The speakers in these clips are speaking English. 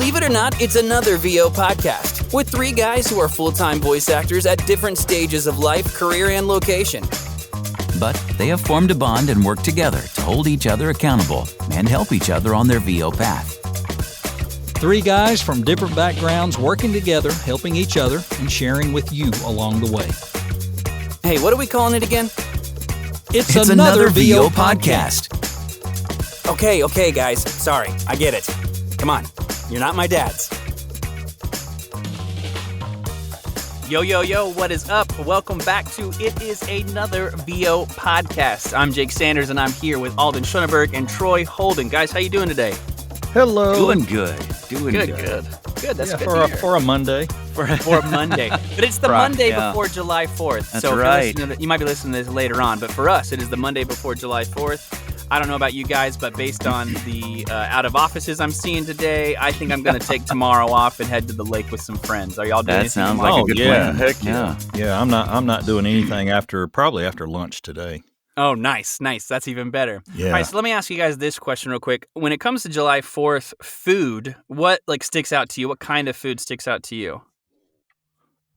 Believe it or not, it's another VO podcast with three guys who are full-time voice actors at different stages of life, career, and location. But they have formed a bond and work together to hold each other accountable and help each other on their VO path. Three guys from different backgrounds working together, helping each other, and sharing with you along the way. Hey, what are we calling it again? It's another VO podcast. Okay, guys. Sorry, I get it. Come on, you're not my dads. Yo, what is up? Welcome back to It Is Another VO podcast. I'm Jake Sanders, and I'm here with Alden Schoenberg and Troy Holden. Guys, how you doing today? Hello. Doing good. Good. That's good for to hear. for a Monday. For a Monday. But it's the Monday before July 4th. That's so right. You might be listening to this later on, but for us, it is the Monday before July 4th. I don't know about you guys, but based on the out of offices I'm seeing today, I think I'm going to take tomorrow off and head to the lake with some friends. Are y'all doing That anything sounds tomorrow? like a good plan. Heck yeah. Yeah, I'm not doing anything probably after lunch today. Oh, nice. That's even better. Yeah. All right, so let me ask you guys this question real quick. When it comes to July 4th food, what sticks out to you? What kind of food sticks out to you?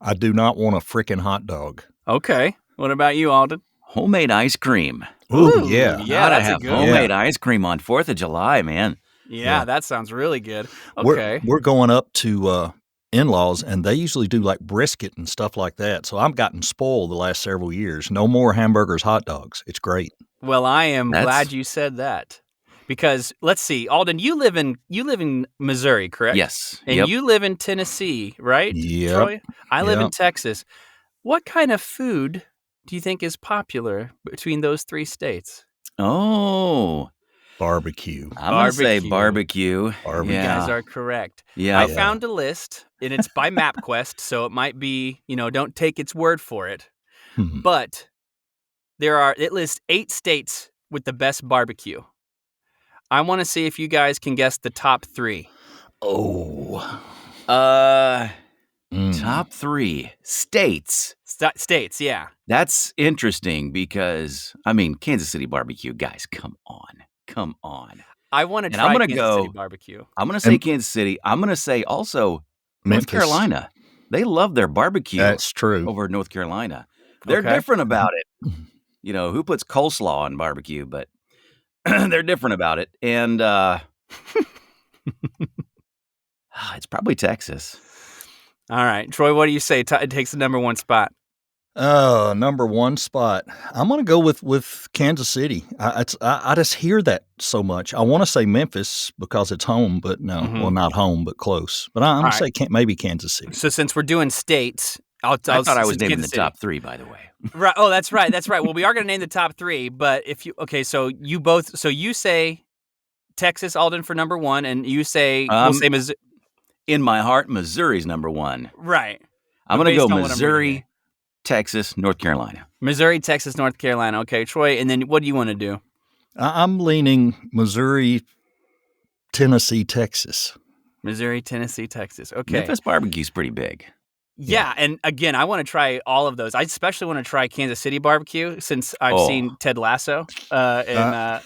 I do not want a freaking hot dog. Okay. What about you, Alden? Homemade ice cream. Ooh, yeah. Yeah, Gotta that's have a good homemade ice cream on 4th of July, man. Yeah, that sounds really good. Okay. We're going up to in-laws, and they usually do like brisket and stuff like that. So I've gotten spoiled the last several years. No more hamburgers, hot dogs. It's great. Well, I am glad you said that. Because let's see, Alden, you live in Missouri, correct? Yes. And you live in Tennessee, right? Yep. Troy? I live in Yep. Texas. What kind of food do you think is popular between those three states? Oh, Barbecue. I'm going to say barbecue. Barbecue. You Yeah. guys are correct. Yeah. I found a list, and it's by MapQuest, so it might be, don't take its word for it. But it lists 8 states with the best barbecue. I want to see if you guys can guess the top 3. Oh. Top 3 states. States, yeah. That's interesting because, Kansas City barbecue, guys, come on. I want to And try I'm gonna Kansas go- City barbecue. I'm going to say Kansas City. I'm going to say also North Memphis. Carolina. They love their barbecue That's true. over in North Carolina. They're Okay. different about it. Who puts coleslaw on barbecue, but they're different about it. And it's probably Texas. All right. Troy, what do you say? It takes the number 1 spot. Number 1 spot. I'm going to go with Kansas City. I just hear that so much. I want to say Memphis because it's home, but no. Mhm. Well, not home, but close. But I'm going to say maybe Kansas City. So since we're doing states, I I thought I was since naming the Kansas City- top 3, by the way. Right. Oh, that's right. Well, we are going to name the top 3, but so you say Texas, Alden for number 1, and you say we'll say Missouri. In my heart, Missouri's number 1. Right. I'm But going to go based on what I'm Missouri, reading. Texas, North Carolina. Missouri, Texas, North Carolina. Okay, Troy, and then what do you want to do? I'm leaning Missouri, Tennessee, Texas. Missouri, Tennessee, Texas. Okay. Memphis barbecue's pretty big. Yeah, and again, I want to try all of those. I especially want to try Kansas City barbecue since I've seen Ted Lasso, and I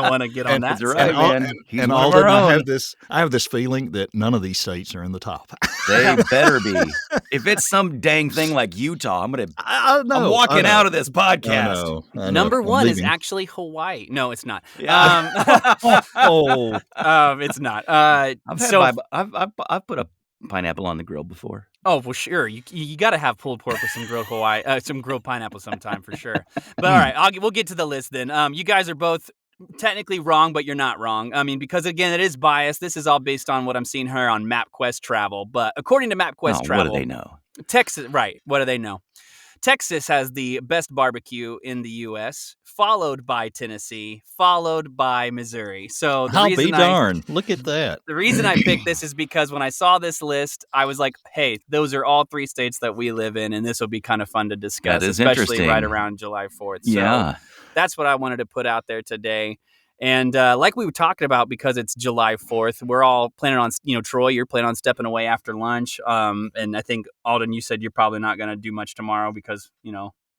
want to get on that. That's right, man. He's And one of Alden, our I own. have this feeling that none of these states are in the top. They better be. If it's some dang thing like Utah, I'm I'm walking out of this podcast. I know. Number I'm 1 is leaving. actually Hawaii. No, it's not. Yeah. It's not. I've put a pineapple on the grill before. Oh, well, sure. You got to have pulled pork with some grilled pineapple sometime for sure. But all right, we'll get to the list then. You guys are both technically wrong, but you're not wrong. Because again, it is biased. This is all based on what I'm seeing here on MapQuest Travel. But according to MapQuest Travel, what do they know? Texas, right? What do they know? Texas has the best barbecue in the U.S., followed by Tennessee, followed by Missouri. So the I'll reason be darned. Look at that. The reason I picked this is because when I saw this list, I was like, hey, those are all 3 states that we live in, and this will be kind of fun to discuss, That is especially interesting. right around July 4th. So Yeah. that's what I wanted to put out there today. And like we were talking about, because it's July 4th, we're all planning on, Troy, you're planning on stepping away after lunch. And I think, Alden, you said you're probably not going to do much tomorrow because,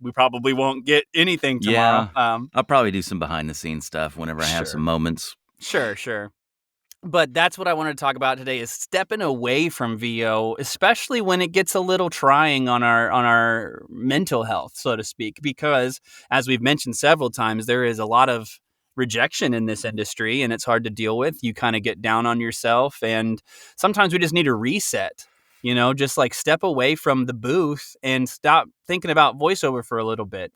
we probably won't get anything tomorrow. I'll probably do some behind the scenes stuff whenever I have some moments. Sure. But that's what I wanted to talk about today is stepping away from VO, especially when it gets a little trying on our mental health, so to speak, because as we've mentioned several times, there is a lot of rejection in this industry and it's hard to deal with. You kind of get down on yourself and sometimes we just need a reset, just like step away from the booth and stop thinking about voiceover for a little bit,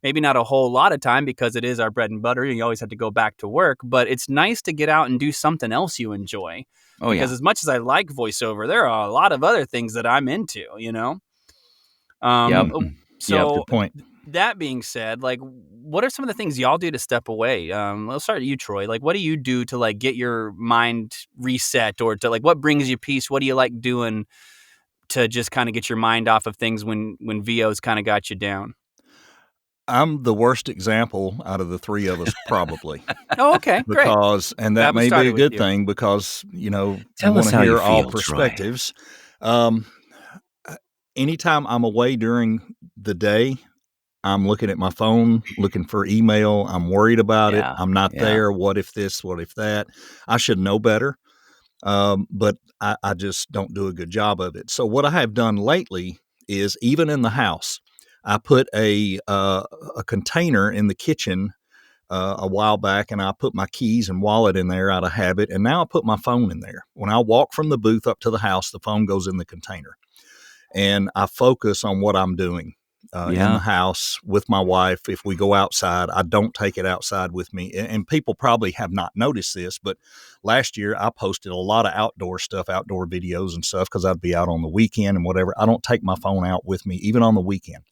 maybe not a whole lot of time because it is our bread and butter. You always have to go back to work, but it's nice to get out and do something else you enjoy. Oh, Because yeah. as much as I like voiceover, there are a lot of other things that I'm into. Yep. Yep. So Good point. that being said, like, what are some of the things y'all do to step away? Let's start with you, Troy. Like, what do you do to like get your mind reset, or to like what brings you peace? What do you like doing to just kind of get your mind off of things when VO's kind of got you down? I'm the worst example out of the three of us, probably, Oh, okay, great. and Glad that we may be started a with good you. thing because, you Tell want us to how you hear all feel, Troy. perspectives. Um, Anytime I'm away during the day, I'm looking at my phone, looking for email. I'm worried about it. Yeah. I'm not Yeah. there. What if this? What if that? I should know better. But I just don't do a good job of it. So what I have done lately is even in the house, I put a container in the kitchen a while back, and I put my keys and wallet in there out of habit, and now I put my phone in there. When I walk from the booth up to the house, the phone goes in the container, and I focus on what I'm doing. In the Yeah. house with my wife. If we go outside, I don't take it outside with me. And people probably have not noticed this, but last year I posted a lot of outdoor stuff, outdoor videos and stuff, because I'd be out on the weekend and whatever. I don't take my phone out with me, even on the weekend.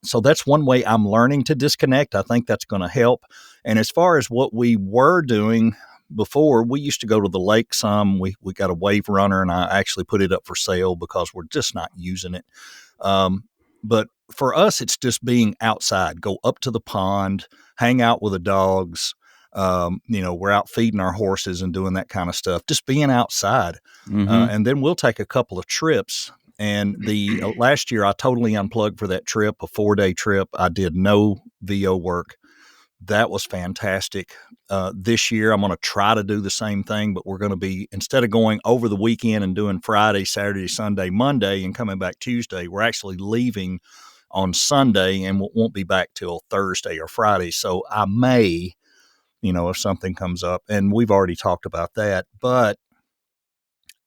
So that's one way I'm learning to disconnect. I think that's going to help. And as far as what we were doing before, we used to go to the lake some. We got a wave runner, and I actually put it up for sale because we're just not using it. But for us, it's just being outside. Go up to the pond, hang out with the dogs. We're out feeding our horses and doing that kind of stuff. Just being outside, Mm-hmm. and then we'll take a couple of trips. And the last year, I totally unplugged for that trip, a 4-day trip. I did no VO work. That was fantastic. This year, I'm going to try to do the same thing, but we're going to be, instead of going over the weekend and doing Friday, Saturday, Sunday, Monday, and coming back Tuesday, we're actually leaving on Sunday and won't be back till Thursday or Friday. So I may, if something comes up, and we've already talked about that, but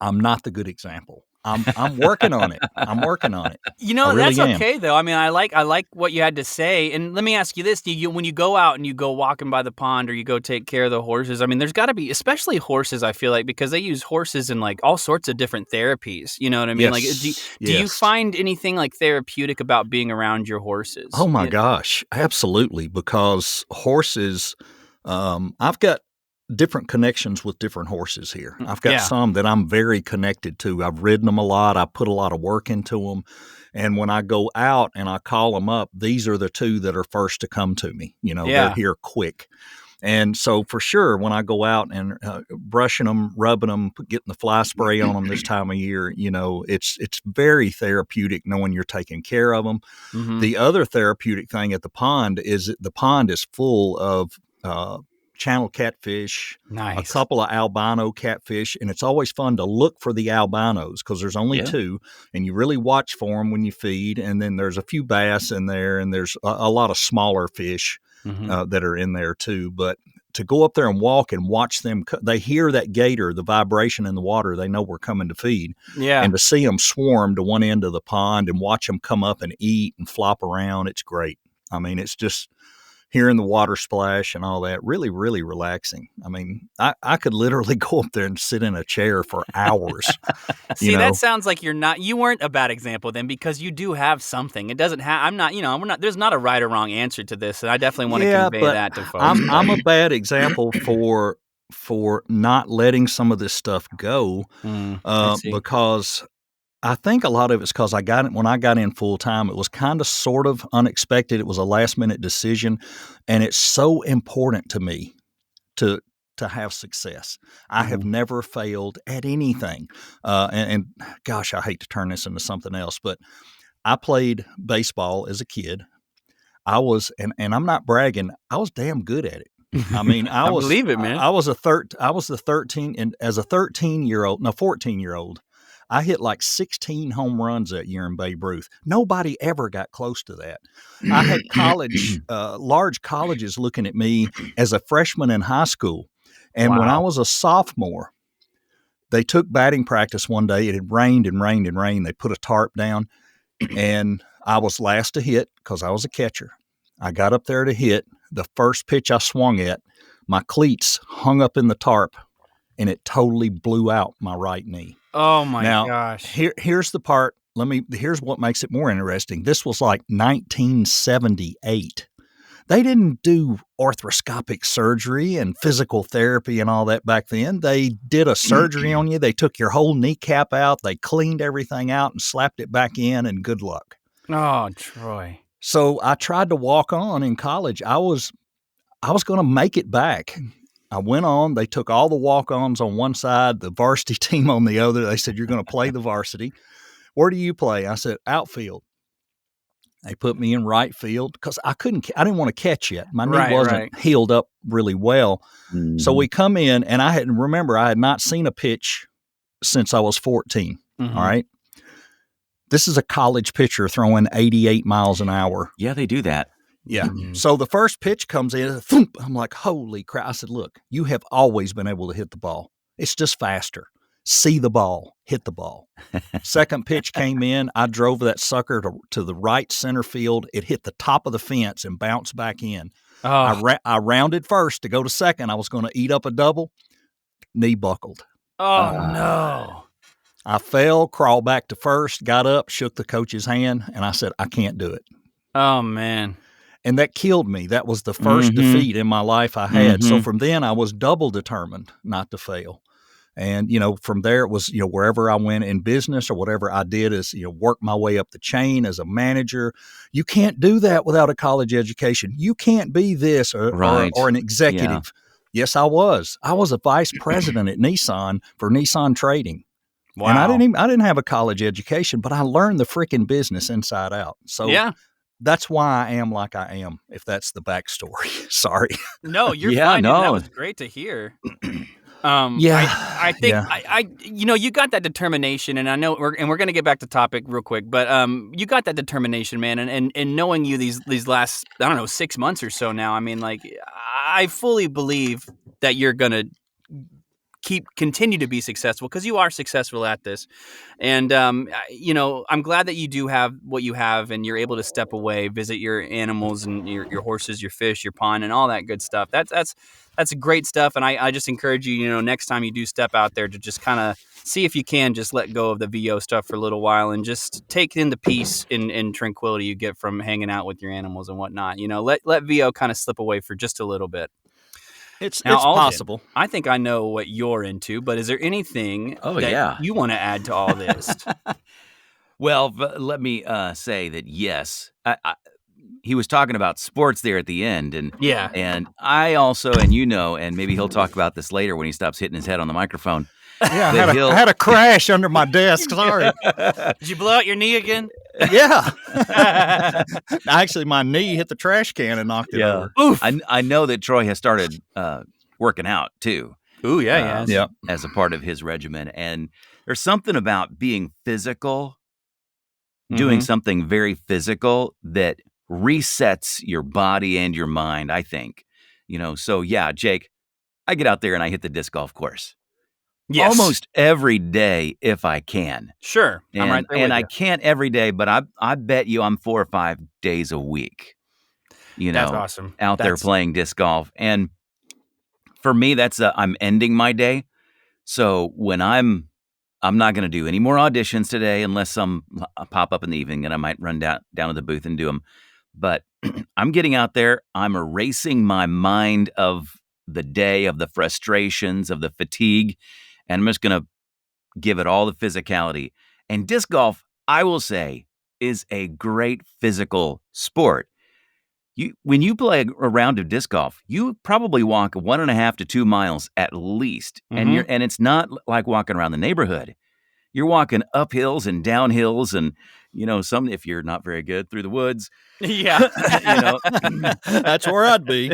I'm not the good example. I'm working on it. I'm working on it. I That's really am. okay though. I mean, I like what you had to say. And let me ask you this: when you go out and you go walking by the pond or you go take care of the horses? I mean, there's got to be, especially horses. I feel like because they use horses in like all sorts of different therapies. You know what I mean? Like, do you Yes. find anything like therapeutic about being around your horses? Oh my gosh, absolutely. Because horses, I've got different connections with different horses here. I've got Yeah. some that I'm very connected to. I've ridden them a lot. I put a lot of work into them. And when I go out and I call them up, these are the two that are first to come to me. They're Yeah. here quick. And so for sure, when I go out and brushing them, rubbing them, getting the fly spray on them this time of year, it's very therapeutic knowing you're taking care of them. Mhm. The other therapeutic thing at the pond is that the pond is full of channel catfish, a Nice. couple of albino catfish, and it's always fun to look for the albinos because there's only Yeah. two, and you really watch for them when you feed. And then there's a few bass in there, and there's a lot of smaller fish Mhm. that are in there too. But to go up there and walk and watch them, they hear that gator, the vibration in the water, they know we're coming to feed. Yeah. And to see them swarm to one end of the pond and watch them come up and eat and flop around, it's great. I mean, it's just hearing the water splash and all that, really, really relaxing. I mean, I could literally go up there and sit in a chair for hours. See, know? that sounds like you weren't a bad example then because you do have something. It doesn't have, I'm not, we're not, there's not a right or wrong answer to this. And I definitely want to convey but that to folks. I'm a bad example for not letting some of this stuff go I see. because I think a lot of it's because when I got in full time, it was kind of sort of unexpected. It was a last minute decision, and it's so important to me to have success. I have never failed at anything. And gosh, I hate to turn this into something else, but I played baseball as a kid. I was, and I'm not bragging, I was damn good at it. I mean, I believe it, man. I was the 13, and as a 14-year-old, I hit like 16 home runs that year in Babe Ruth. Nobody ever got close to that. I had large colleges looking at me as a freshman in high school. And when I was a sophomore, they took batting practice one day. It had rained and rained and rained. They put a tarp down, and I was last to hit because I was a catcher. I got up there to hit. The first pitch I swung at, my cleats hung up in the tarp, and it totally blew out my right knee. Oh my gosh. Here's the part. Here's what makes it more interesting. This was like 1978. They didn't do arthroscopic surgery and physical therapy and all that back then. They did a surgery on you. They took your whole kneecap out. They cleaned everything out and slapped it back in, and good luck. Oh, Troy. So I tried to walk on in college. I was going to make it back. I went on. They took all the walk-ons on one side, the varsity team on the other. They said, "You're going to play the varsity. Where do you play?" I said, "Outfield." They put me in right field because I didn't want to catch yet. My knee wasn't healed up really well. Mm-hmm. So we come in, and I had not seen a pitch since I was 14. Mm-hmm. All right. This is a college pitcher throwing 88 miles an hour. Yeah, they do that. Yeah. Mm-hmm. So the first pitch comes in, thump, I'm like, holy crap. I said, "Look, you have always been able to hit the ball. It's just faster. See the ball, hit the ball." Second pitch came in. I drove that sucker to the right center field. It hit the top of the fence and bounced back in. Oh. I rounded first to go to second. I was going to eat up a double. Knee buckled. Oh, no. I fell, crawled back to first, got up, shook the coach's hand, and I said, "I can't do it." Oh, man. And that killed me. That was the first defeat in my life I had. So from then, I was double determined not to fail. And, from there, it was, wherever I went in business or whatever I did is, work my way up the chain as a manager. You can't do that without a college education. You can't be this or an executive. Yeah. Yes, I was. I was a vice president at Nissan for Nissan Trading. Wow. And I didn't have a college education, but I learned the freaking business inside out. So yeah. That's why I am like I am, if that's the backstory. Sorry. No, you're fine. No. That was great to hear. I think you got that determination, and I know we're going to get back to topic real quick, but you got that determination, man, and knowing you these last, I don't know, 6 months or so now, I mean, like, I fully believe that you're going to continue to be successful because you are successful at this. And, I'm glad that you do have what you have and you're able to step away, visit your animals and your horses, your fish, your pond, and all that good stuff. That's great stuff. And I just encourage you, next time you do step out there to just kind of see if you can just let go of the VO stuff for a little while and just take in the peace and tranquility you get from hanging out with your animals and whatnot. Let VO kind of slip away for just a little bit. It's possible. I think I know what you're into, but is there anything you want to add to all this? Well, let me say that yes, he was talking about sports there at the end, and I also, and and maybe he'll talk about this later when he stops hitting his head on the microphone. Yeah, I had a crash under my desk. Sorry. Did you blow out your knee again? Yeah. Actually, my knee hit the trash can and knocked it over. Oof. I know that Troy has started working out too. Ooh, yeah. As a part of his regimen. And there's something about being physical, doing something very physical that resets your body and your mind, I think. So yeah, Jake, I get out there and I hit the disc golf course. Yes. Almost every day if I can. Sure. And, I'm right there with I you. Can't every day, but I bet you I'm 4 or 5 days a week. That's awesome. Out there playing disc golf. And for me, I'm ending my day. So when I'm not going to do any more auditions today unless some pop up in the evening and I might run down to the booth and do them. But I'm getting out there. I'm erasing my mind of the day, of the frustrations, of the fatigue. And I'm just going to give it all the physicality. And disc golf, I will say, is a great physical sport. When you play a round of disc golf, you probably walk 1.5 to 2 miles at least. Mm-hmm. And it's not like walking around the neighborhood. You're walking up hills and down hills and, some if you're not very good through the woods, Yeah. That's where I'd be.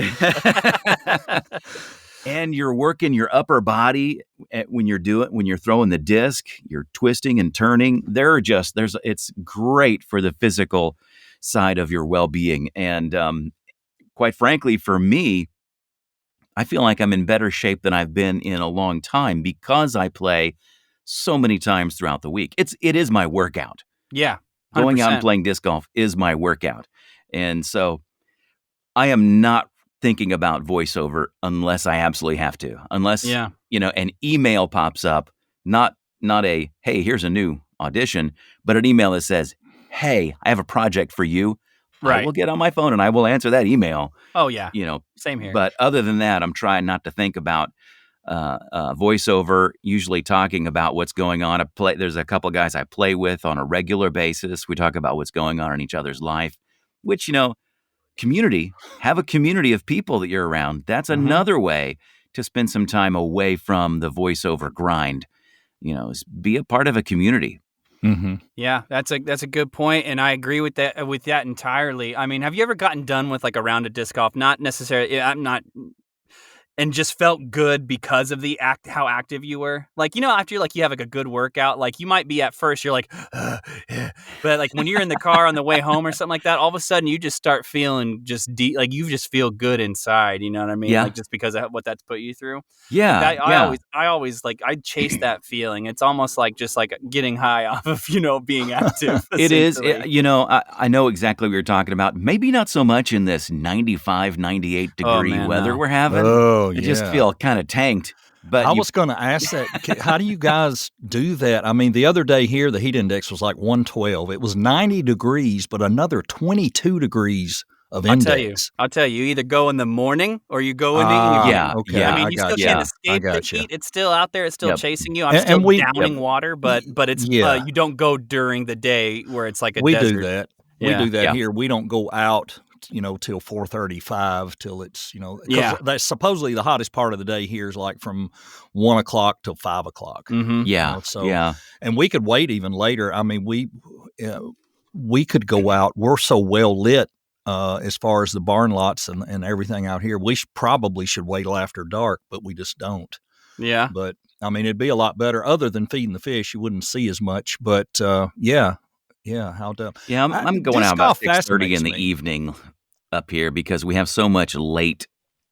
and you're working your upper body when you're throwing the disc, you're twisting and turning. It's great for the physical side of your well-being. And quite frankly, for me, I feel like I'm in better shape than I've been in a long time because I play so many times throughout the week. It is my workout. Yeah. 100%. Going out and playing disc golf is my workout. And so I am not thinking about voiceover unless I absolutely have to. Unless, an email pops up, not a, hey, here's a new audition, but an email that says, hey, I have a project for you. Right. I will get on my phone and I will answer that email. Oh, yeah. Same here. But other than that, I'm trying not to think about voiceover, usually talking about what's going on. There's a couple guys I play with on a regular basis. We talk about what's going on in each other's life, which, community, have a community of people that you're around. That's another way to spend some time away from the voiceover grind, be a part of a community. Mm-hmm. Yeah, that's a good point, and I agree with that entirely. I mean, have you ever gotten done with like a round of disc golf? Not necessarily. I'm not, and just felt good because of how active you were. Like, after you have like a good workout, like you might be at first, you're like, but like when you're in the car on the way home or something like that, all of a sudden you just start feeling just like you just feel good inside. You know what I mean? Yeah. Like just because of what that's put you through. Yeah. Like I always like I chase that feeling. It's almost like just like getting high off of being active. It is. I know exactly what you're talking about. Maybe not so much in this 95, 98 degree weather we're having. Oh, I just feel kind of tanked. But I was going to ask that. How do you guys do that? I mean, the other day here, the heat index was like 112. It was 90 degrees, but another 22 degrees of index. I'll tell you, you either go in the morning or you go in the evening. Yeah. Okay. I mean, you still can't escape the heat. It's still out there. It's still chasing you. I'm still downing water, but it's you don't go during the day where it's like a desert. Do that. Yeah. We do that here. We don't go out till 4:35 till it's, that's supposedly the hottest part of the day here is like from 1 o'clock till 5 o'clock. Mm-hmm. Yeah. And we could wait even later. I mean, we could go out. We're so well lit as far as the barn lots and everything out here. We probably should wait till after dark, but we just don't. Yeah. But I mean, it'd be a lot better other than feeding the fish. You wouldn't see as much, but yeah, how dumb. Yeah, I'm going out about 6:30 in the evening up here because we have so much late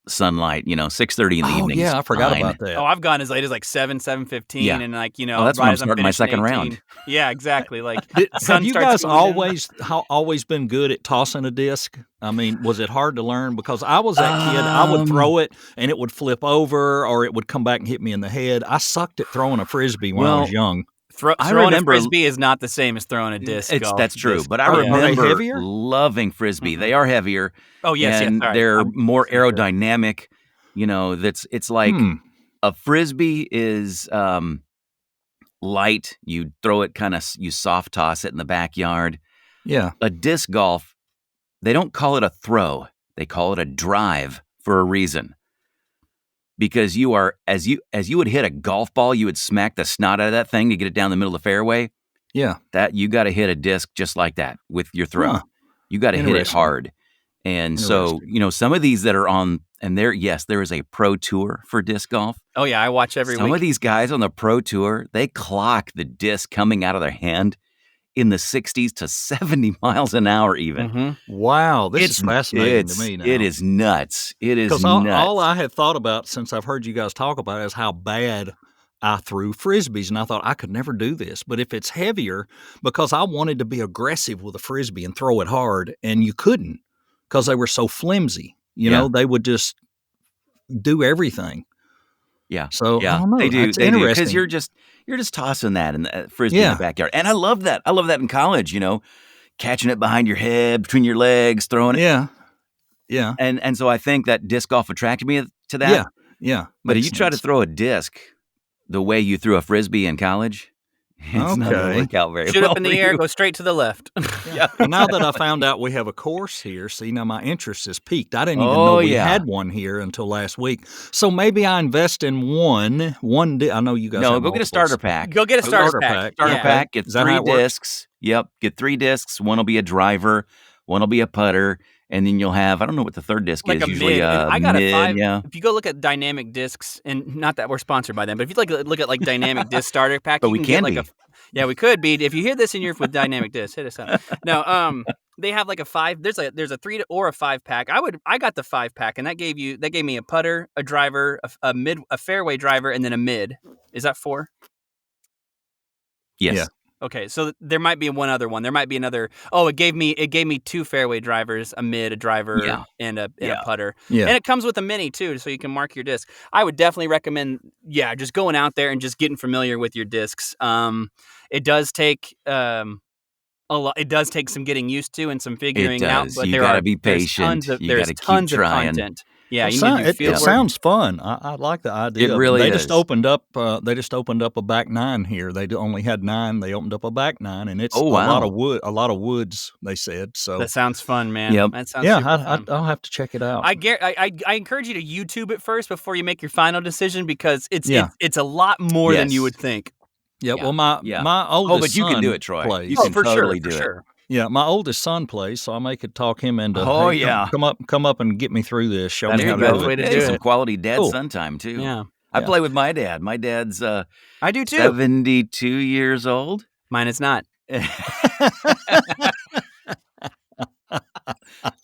sunlight. 6:30 in the evening. Yeah, I forgot about that. Oh, I've gone as late as like 7:15, and like that's when I'm starting my second round. Yeah, exactly. Like, have you guys always been good at tossing a disc? I mean, was it hard to learn? Because I was that kid. I would throw it and it would flip over, or it would come back and hit me in the head. I sucked at throwing a frisbee when I was young. Throwing a frisbee is not the same as throwing a disc. That's true, but I remember loving frisbee. They are heavier. Oh yes, and they're more aerodynamic. It's like a frisbee is light. You throw it you soft toss it in the backyard. Yeah, a disc golf, they don't call it a throw. They call it a drive for a reason. Because you are, as you would hit a golf ball, you would smack the snot out of that thing to get it down the middle of the fairway. Yeah. That you got to hit a disc just like that with your throw. Huh. You got to hit it hard. And so, some of these that are on, and there is a pro tour for disc golf. Oh yeah, I watch every week. Some of these guys on the pro tour, they clock the disc coming out of their hand in the 60s to 70 miles an hour even. Mm-hmm. Wow, this is fascinating to me now. It is nuts. It is nuts. Because all I had thought about since I've heard you guys talk about it is how bad I threw frisbees, and I thought I could never do this. But if it's heavier, because I wanted to be aggressive with a frisbee and throw it hard, and you couldn't because they were so flimsy. They would just do everything. Yeah. So yeah, I don't know. They do interesting because you're just tossing that in the frisbee in the backyard, and I love that. I love that in college. Catching it behind your head, between your legs, throwing it. Yeah. And so I think that disc golf attracted me to that. Yeah. But if you try to throw a disc the way you threw a frisbee in college, It's not going Okay. to work out very Shoot well up in the for air, you. go straight to the left. Yeah. And now that I found out we have a course here, see, now my interest is peaked. I didn't even Oh, know we yeah. had one here until last week. So maybe I invest in one. I know you guys No, have go get a multiples. starter pack. Go get a starter starter pack. pack. Starter Yeah. pack, get Is that 3 how it works? discs. Yep, get 3 discs. One will be a driver, one will be a putter, and then you'll have, I don't know what the third disc Like is, a usually mid. And a I got mid, a 5. yeah. If you go look at Dynamic Discs, and not that we're sponsored by them, but if you look at like Dynamic Disc starter pack, But you we can can get like be. a. Yeah, we could be. If you hear this and you're with Dynamic Disc, hit us up. No, they have like a 5. There's a 3 or a 5 pack. I got the 5 pack, and that gave me a putter, a driver, a fairway driver, and then a mid. Is that 4? Yes. Yeah. Okay, so there might be one other one. There might be another. Oh, it gave me 2 fairway drivers, a mid, a driver, Yeah. and a Yeah. putter. Yeah. And it comes with a mini too, so you can mark your disc. I would definitely recommend, just going out there and just getting familiar with your discs. It does take a lot. It does take some getting used to and some figuring out. does. But You there gotta are be there's patient. tons of You there's gotta keep tons of trying. content. Yeah, It, you need to do it field work. sounds fun. I like the idea. It really they is. just opened up. They just opened up a back 9 here. They only had 9. They opened up a back 9, and it's Oh, a lot wow. of wood. A lot of woods. They said so. That sounds fun, man. Yep. That sounds Yeah, super fun. I'll have to check it out. I encourage you to YouTube it first before you make your final decision, because it's Yeah. it's a lot more than you Yes. would think. Yeah, Yeah, well, my yeah. my oldest but you can son do it, Troy. plays. You can totally for do it. sure. Yeah, my oldest son plays, so I may could talk him into. Oh, hey, yeah. come up and get me through this. Show That's me the how to best do way it. to Hey, do some it. quality dad Cool. son time too. Yeah, I Yeah. play with my dad. My dad's I do too. 72 years old. Mine is not.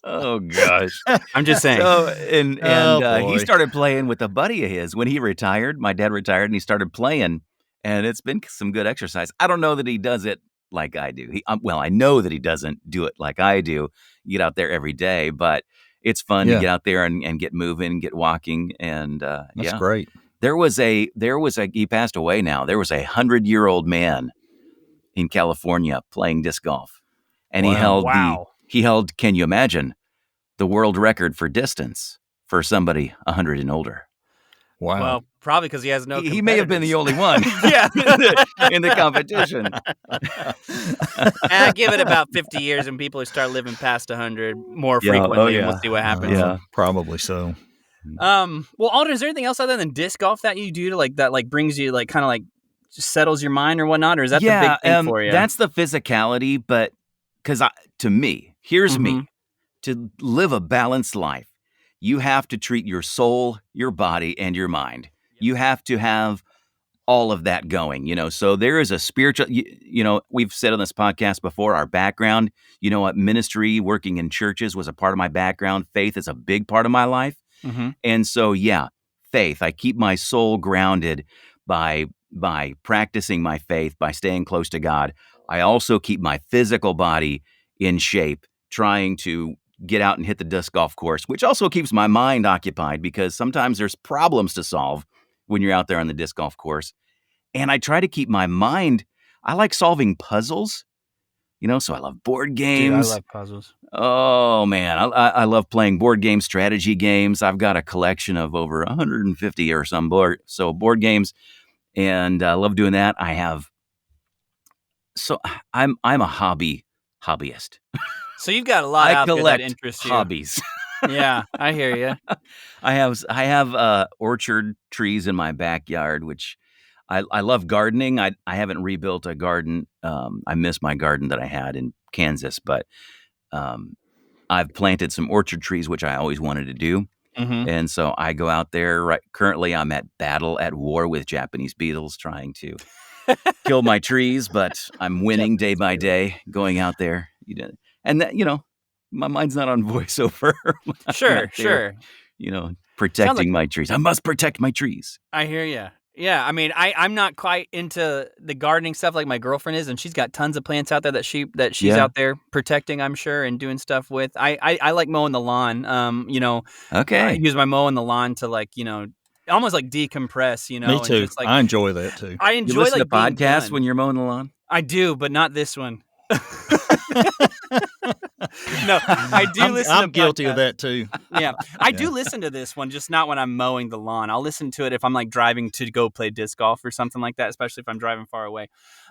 Oh gosh. I'm just saying. So and Oh, he boy. started playing with a buddy of his when he retired. My dad retired, and he started playing, and it's been some good exercise. I don't know that he does it like I do. I know that he doesn't do it like I do. Get out there every day, but it's fun Yeah. to get out there and get moving, get walking, and That's great. There was a he passed away now. There was a 100-year-old man in California playing disc golf, and Wow. he held, can you imagine, the world record for distance for somebody 100 and older. Wow. Well, probably because he has no. He may have been the only one Yeah. in the competition. Give it about 50 years, and people start living past 100 more Yeah, frequently, oh, and yeah. we'll see what happens. Yeah. Probably so. Well, Alden, is there anything else other than disc golf that you do that brings you kind of just settles your mind or whatnot, or is that the big thing for you? That's the physicality, but because to me, here's me, to live a balanced life, you have to treat your soul, your body, and your mind. You have to have all of that going, so there is a spiritual, we've said on this podcast before, our background, ministry, working in churches was a part of my background. Faith is a big part of my life. And so, faith, I keep my soul grounded by practicing my faith, by staying close to God. I also keep my physical body in shape, trying to get out and hit the disc golf course, which also keeps my mind occupied, because sometimes there's problems to solve when you're out there on the disc golf course. And I try to keep my mind, I like solving puzzles, so I love board games. Dude, I love puzzles. Oh, man. I love playing board game strategy games. I've got a collection of over 150 or some board games, and I love doing that. I'm a hobbyist. So you've got a lot I out there that collect interests you. hobbies. Yeah, I hear you. I have orchard trees in my backyard, which I love gardening. I haven't rebuilt a garden. I miss my garden that I had in Kansas, but I've planted some orchard trees, which I always wanted to do. And so I go out there. Currently, I'm at war with Japanese beetles, trying to kill my trees, but I'm winning day by day, going out there. And that, my mind's not on voiceover. Sure. Protecting my trees. I must protect my trees. I hear you. Yeah, I mean, I'm not quite into the gardening stuff like my girlfriend is, and she's got tons of plants out there that she's Yeah. out there protecting, I'm sure, and doing stuff with. I like mowing the lawn. I Okay. use my mowing the lawn to almost like decompress. Me and too. just, I enjoy that too. I You enjoy listen to being podcasts done. when you're mowing the lawn? I do, but not this one. No, I do listen to I'm guilty of podcasts. that too. Yeah, I do listen to this one, just not when I'm mowing the lawn. I'll listen to it if I'm like driving to go play disc golf or something like that, especially if I'm driving far away.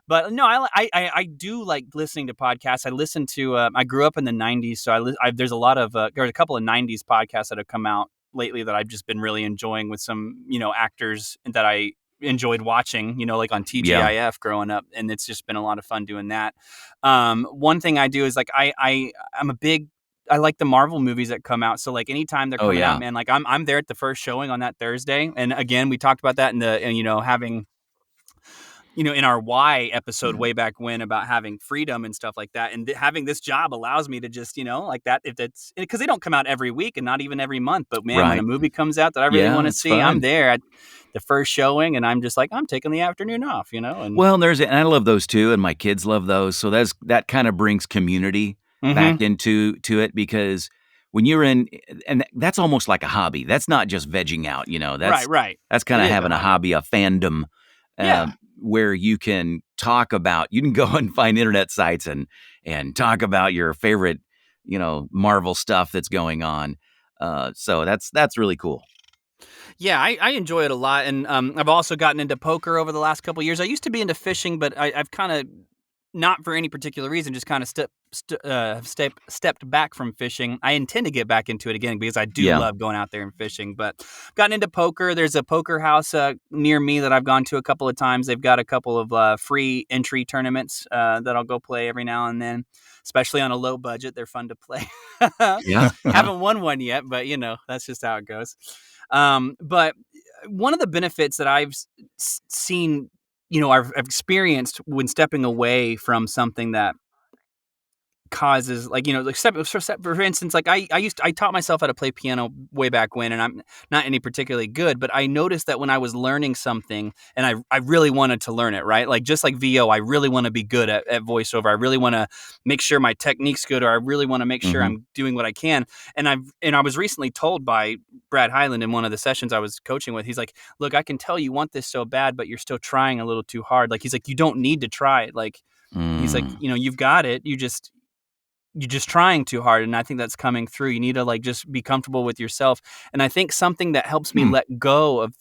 But no, I do like listening to podcasts. I listen to. I grew up in the '90s, so there's a lot of there's a couple of '90s podcasts that have come out lately that I've just been really enjoying with some actors that I enjoyed watching, like on TGIF growing up, and it's just been a lot of fun doing that. One thing I do is like I like the Marvel movies that come out. So like anytime they're Oh, coming yeah. out, man, like I'm there at the first showing on that Thursday. And again, we talked about that having, in our why episode way back when about having freedom and stuff like that. And having this job allows me to just, like that, if it's because they don't come out every week and not even every month. But man, when Right. a movie comes out that I really Yeah, want to it's see, I'm fun. there at the first showing and I'm just like, I'm taking the afternoon off, and Well, and I love those too, and my kids love those. So that kind of brings community back into it, because when you're in, and that's almost like a hobby. That's not just vegging out, right. That's kind It of is a having a hobby, a fandom, Yeah. where you can talk about. You can go and find internet sites and talk about your favorite, Marvel stuff that's going on. So that's really cool. Yeah, I enjoy it a lot, and I've also gotten into poker over the last couple of years. I used to be into fishing, but I've kind of, not for any particular reason, just kind of stepped back from fishing. I intend to get back into it again because I do Yeah. love going out there and fishing. But I've gotten into poker. There's a poker house near me that I've gone to a couple of times. They've got a couple of free entry tournaments that I'll go play every now and then, especially on a low budget. They're fun to play. Yeah. Haven't won one yet, but that's just how it goes. But one of the benefits that I've seen, I've experienced when stepping away from something that causes for instance, like I taught myself how to play piano way back when, and I'm not any particularly good, but I noticed that when I was learning something and I really wanted to learn it, right? Like just like VO, I really want to be good at voiceover. I really want to make sure my technique's good, or I really want to make sure I'm doing what I can. And I was recently told by Brad Hyland in one of the sessions I was coaching with, he's like, look, I can tell you want this so bad, but you're still trying a little too hard. Like, he's like, you don't need to try it. Like, he's like, you've got it. You're just trying too hard. And I think that's coming through. You need to like just be comfortable with yourself. And I think something that helps me let go of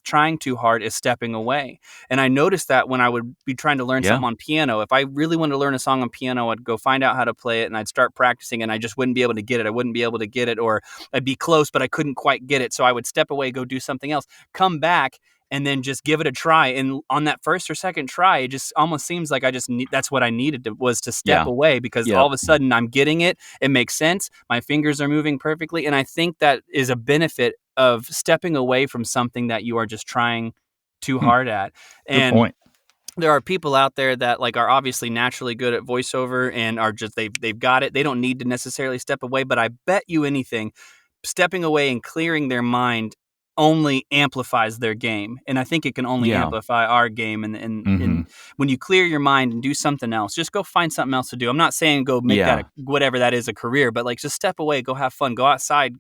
trying too hard is stepping away. And I noticed that when I would be trying to learn something on piano, if I really wanted to learn a song on piano, I'd go find out how to play it and I'd start practicing and I just wouldn't be able to get it. I wouldn't be able to get it, or I'd be close, but I couldn't quite get it. So I would step away, go do something else, come back, and then just give it a try. And on that first or second try, it just almost seems like that's what I needed was to step away, because all of a sudden I'm getting it. It makes sense. My fingers are moving perfectly. And I think that is a benefit of stepping away from something that you are just trying too hard at. And Good point. there are people out there that like are obviously naturally good at voiceover and are just, they've got it. They don't need to necessarily step away, but I bet you anything, stepping away and clearing their mind only amplifies their game. And I think it can only amplify our game. And when you clear your mind and do something else, just go find something else to do. I'm not saying go make that whatever that is a career, but like just step away, go have fun, go outside,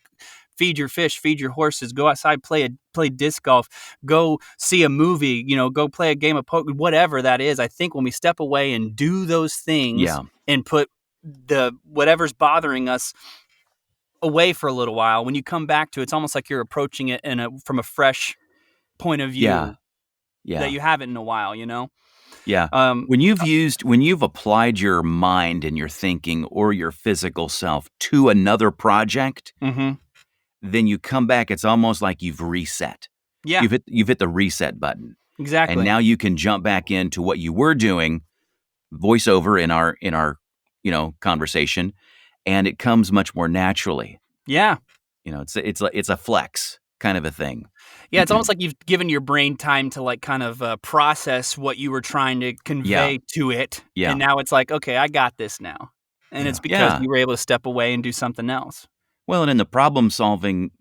feed your fish, feed your horses, go outside, play disc golf, go see a movie, go play a game of poker, whatever that is. I think when we step away and do those things and put whatever's bothering us away for a little while, when you come back to it, it's almost like you're approaching it from a fresh point of view that you haven't in a while, Yeah. When you've applied your mind and your thinking or your physical self to another project, then you come back, it's almost like you've reset. Yeah. You've hit the reset button. Exactly. And now you can jump back into what you were doing, voiceover in our conversation, and it comes much more naturally. Yeah. It's a flex kind of a thing. Yeah, it's almost like you've given your brain time to like kind of process what you were trying to convey to it. Yeah. And now it's like, okay, I got this now. And it's because you were able to step away and do something else. Well, and in the problem solving,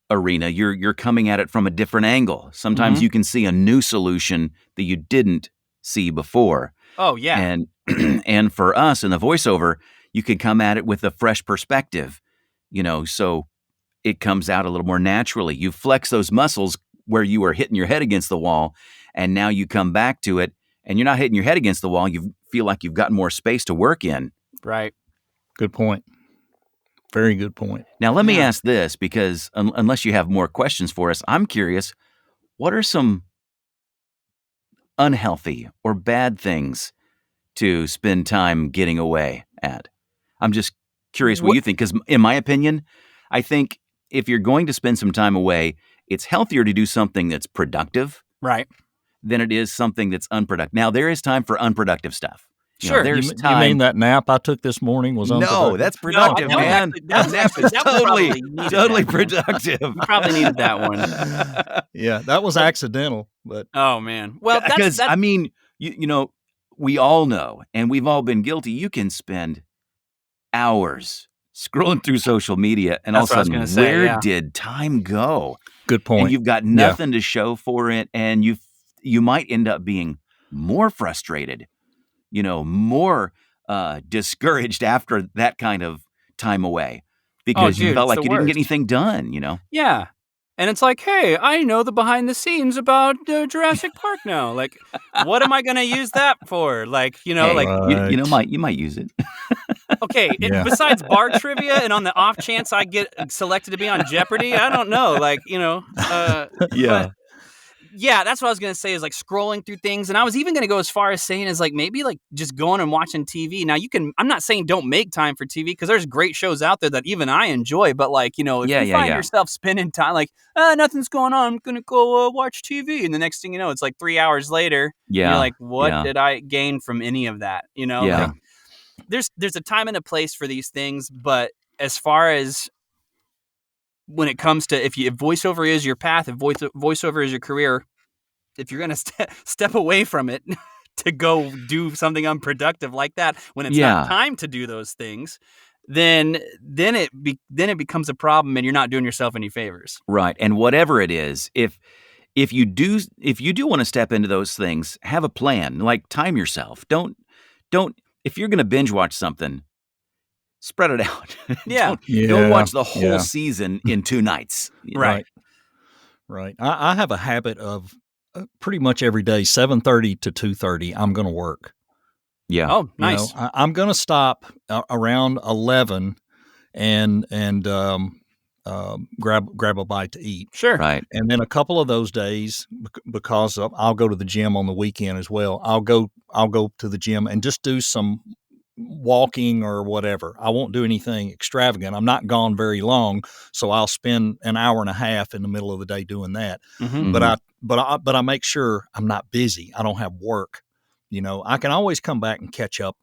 arena, you're coming at it from a different angle. Sometimes you can see a new solution that you didn't see before. Oh, yeah. And and for us in the voiceover, you can come at it with a fresh perspective, so it comes out a little more naturally. You flex those muscles where you were hitting your head against the wall, and now you come back to it, and you're not hitting your head against the wall. You feel like you've got more space to work in. Right. Good point. Very good point. Now, let me Yeah. ask this, because unless you have more questions for us, I'm curious, what are some unhealthy or bad things to spend time getting away at? I'm just curious what you think, because in my opinion, I think if you're going to spend some time away, it's healthier to do something that's productive Right. than it is something that's unproductive. Now, there is time for unproductive stuff. Sure. You, There's you time. mean that nap I took this morning was unproductive? No, that's No, productive, that was man. actually- that was Nap actually- is that was totally, probably needed totally that, man. productive. You probably needed that one. Yeah, that was accidental, but Oh man. Well, Because that's I mean, we all know, and we've all been guilty. You can spend hours scrolling through social media, and all of That's a what I was sudden, gonna say, where yeah. did time go? good point. And you've got nothing to show for it, and you might end up being more frustrated, more discouraged after that kind of time away, because you dude, felt it's like the you didn't get worst. anything done. Yeah. And it's like, hey, I know the behind the scenes about Jurassic Park now. Like, what am I going to use that for? Like, Hey, like, you might use it. okay, Yeah. besides bar trivia and on the off chance I get selected to be on Jeopardy, I don't know. Like, but yeah, that's what I was going to say, is like scrolling through things. And I was even going to go as far as saying is like maybe like just going and watching TV. Now I'm not saying don't make time for TV, because there's great shows out there that even I enjoy. But like, if you find yourself spending time like, nothing's going on, I'm going to go watch TV. And the next thing you know, it's like 3 hours later. Yeah. And you're like, what Yeah. did I gain from any of that? Yeah. Like, there's a time and a place for these things. But as far as when it comes to if voiceover is your path, if voiceover is your career, if you're going to step away from it to go do something unproductive like that when it's not time to do those things, then it becomes a problem, and you're not doing yourself any favors. Right. And whatever it is, if you do want to step into those things, have a plan. Like, time yourself. Don't if you're going to binge watch something, spread it out. Yeah. Don't watch the whole season in 2 nights. Right. I have a habit of pretty much every day, 7:30 to 2:30, I'm going to work. Yeah. Oh, nice. I'm going to stop around 11 and grab a bite to eat. Sure. Right. And then a couple of those days, because I'll go to the gym on the weekend as well. I'll go to the gym and just do some walking or whatever. I won't do anything extravagant. I'm not gone very long, so I'll spend an hour and a half in the middle of the day doing that. Mm-hmm. But I make sure I'm not busy. I don't have work. I can always come back and catch up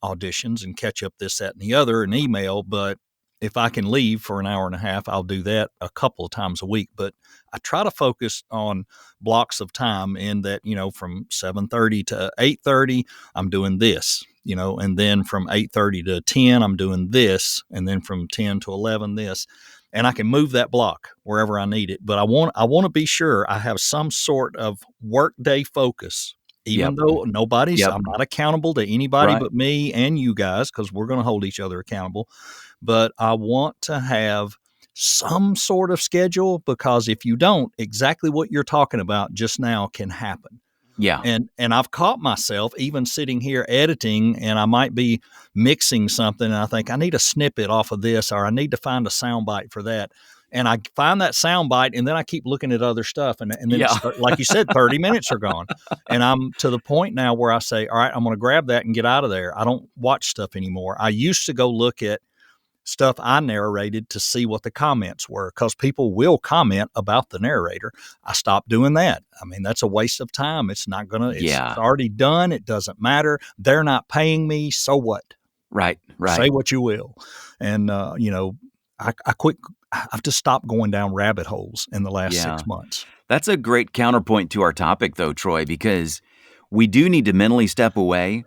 auditions and catch up this, that, and the other, and email. But if I can leave for an hour and a half, I'll do that a couple of times a week. But I try to focus on blocks of time in that, from 7:30 to 8:30, I'm doing this, and then from 8:30 to 10, I'm doing this, and then from 10 to 11, this. And I can move that block wherever I need it. But I want to be sure I have some sort of workday focus, even though I'm not accountable to anybody but me and you guys, because we're going to hold each other accountable. But I want to have some sort of schedule, because if you don't, exactly what you're talking about just now can happen. Yeah. And I've caught myself even sitting here editing, and I might be mixing something, and I think I need a snippet off of this, or I need to find a soundbite for that. And I find that soundbite, and then I keep looking at other stuff, and then like you said, 30 minutes are gone. And I'm to the point now where I say, all right, I'm going to grab that and get out of there. I don't watch stuff anymore. I used to go look at stuff I narrated to see what the comments were, because people will comment about the narrator. I stopped doing that. I mean, that's a waste of time. It's not going to, it's already done. It doesn't matter. They're not paying me. So what? Right. Say what you will. And, I've just stopped going down rabbit holes in the last 6 months. That's a great counterpoint to our topic, though, Troy, because we do need to mentally step away.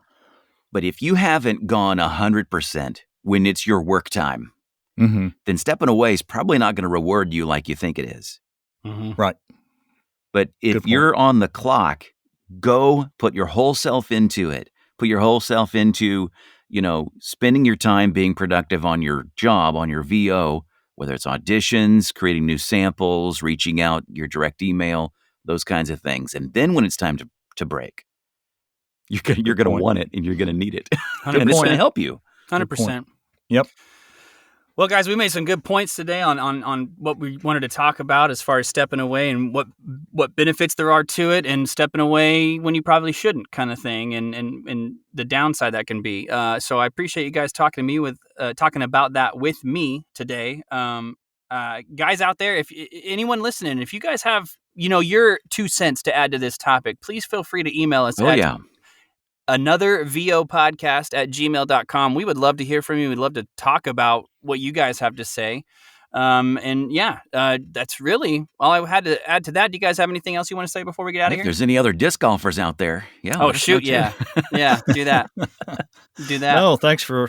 But if you haven't gone 100% when it's your work time, then stepping away is probably not going to reward you like you think it is. Mm-hmm. Right. But if you're on the clock, go put your whole self into it. Put your whole self into, spending your time being productive on your job, on your VO, whether it's auditions, creating new samples, reaching out, your direct email, those kinds of things. And then when it's time to break, you're going to want it, and you're going to need it. And it's going to help you. 100%. Yep. Well, guys, we made some good points today on what we wanted to talk about as far as stepping away and what benefits there are to it, and stepping away when you probably shouldn't, kind of thing, and the downside that can be. So I appreciate you guys talking about that with me today. Guys out there, if anyone listening, if you guys have your 2 cents to add to this topic, please feel free to email us. anothervopodcast@gmail.com. We would love to hear from you. We'd love to talk about what you guys have to say. That's really all I had to add to that. Do you guys have anything else you want to say before we get out of If here? there's any other disc golfers out there, yeah. Oh, shoot, yeah. Yeah, do that. Do that. No, thanks for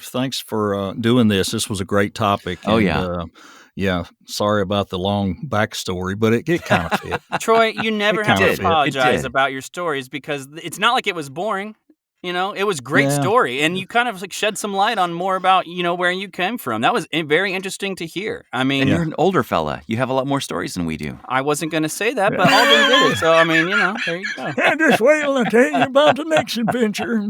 doing this. This was a great topic. Oh, and, yeah. Sorry about the long backstory, but it kind of fit. Troy, you never have to kinda fit. apologize It did. about your stories, because it's not like it was boring. It was a great Yeah. story, and you kind of shed some light on more about, where you came from. That was very interesting to hear. I mean, And you're an older fella. You have a lot more stories than we do. I wasn't going to say that, but Alden did it. So, I mean, there you go. And just wait till I tell you about the next adventure.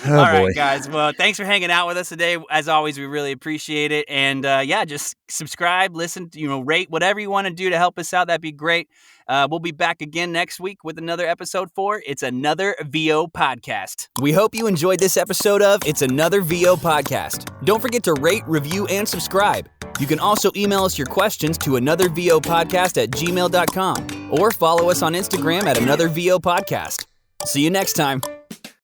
All right, guys. Well, thanks for hanging out with us today. As always, we really appreciate it. And just subscribe, listen, rate, whatever you want to do to help us out. That'd be great. We'll be back again next week with another episode for It's Another VO Podcast. We hope you enjoyed this episode of It's Another VO Podcast. Don't forget to rate, review, and subscribe. You can also email us your questions to anothervopodcast@gmail.com or follow us on Instagram at Another VO Podcast. See you next time.